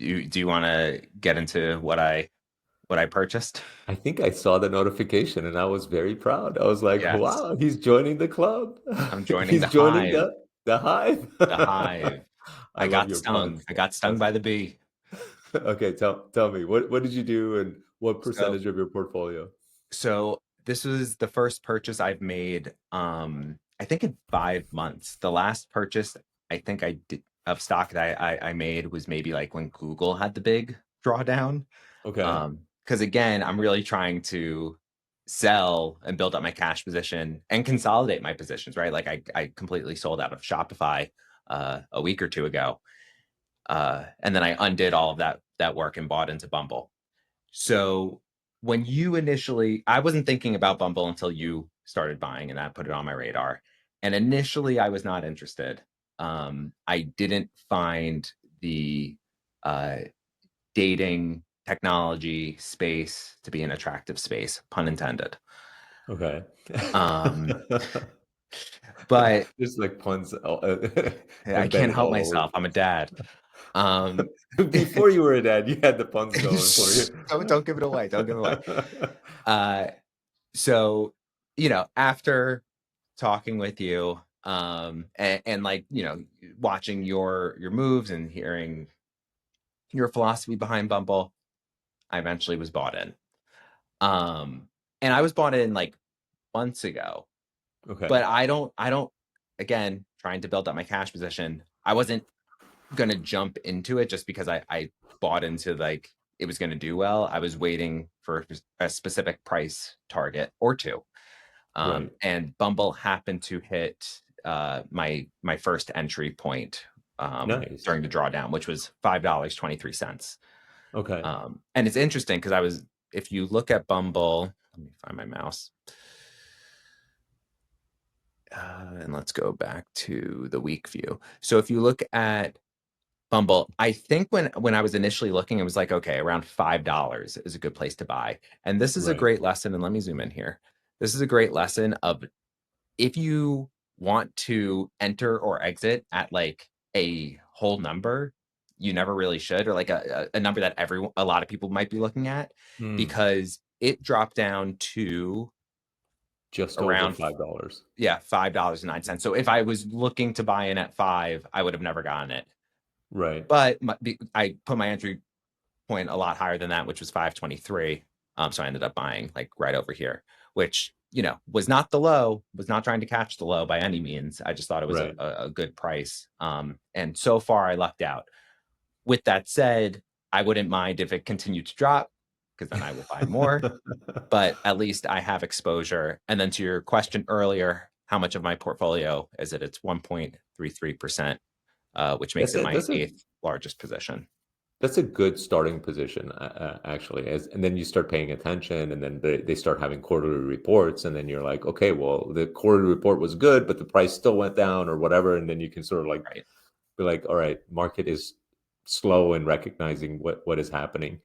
Do you want to get into what I purchased? I think I saw the notification and I was very proud. I was like, Yes, wow, he's joining the club. I'm joining He's the joining hive. the hive. The hive. I I love got your stung. puns, I got stung by the Dustin. bee. Okay, tell me what did you do and what So percentage of your portfolio? so this was the first purchase I've made. I think in 5 months. The last purchase I think I did of stock that I made was maybe like when Google had the big drawdown. Okay, Because again, I'm really trying to sell and build up my cash position and consolidate my positions, right? Like I completely sold out of Shopify a week or two ago. And then I undid all of that work and bought into Bumble. So when you initially I wasn't thinking about Bumble until you started buying and that put it on my radar. And initially I was not interested. I didn't find the uh, dating technology space to be an attractive space, pun intended. okay. Um, but Just like puns I can't embedded help all over myself. the I'm a dad. Um, place. Before you were a dad, you had the puns going for you. don't give it away. Don't give it away. Uh, so after talking with you, and like watching your moves and hearing your philosophy behind Bumble, I eventually was bought in. Um, and I was bought in like months ago, Okay, but I don't again, trying to build up my cash position. I wasn't gonna jump into it just because I bought into like it was gonna do well. I was waiting for a specific price target or two. right. And Bumble happened to hit my first entry point Nice. during the drawdown, which was $5.23. Okay. And it's interesting because if you look at Bumble, let me find my mouse. And let's go back to the week view. So if you look at Bumble, I think when I was initially looking, it was like, okay, around $5 is a good place to buy. And this is a Right. great lesson. And let me zoom in here. This is a great lesson of if you want to enter or exit at like a whole number, you never really should, or like a number that a lot of people might be looking at, Mm, because it dropped down to just over around $5. yeah, $5.09. So if I was looking to buy in at five, I would have never gotten it. Right. But I put my entry point a lot higher than that, which was 523. So I ended up buying like right over here, which was not the low, was not trying to catch the low by any means. I just thought it was a, Right. a, a good price. And so far I lucked out. With that said, I wouldn't mind if it continued to drop because then I will buy more. But at least I have exposure. And then to your question earlier, how much of my portfolio is it? It's 1.33%, which makes That's it a my that's a eighth largest position. that's a good starting position, actually. And then you start paying attention, and then they start having quarterly reports, and then you're like, okay, well, the quarterly report was good, but the price still went down, or whatever. And then you can sort of like Right. be like, all right, market is slow in recognizing what is happening.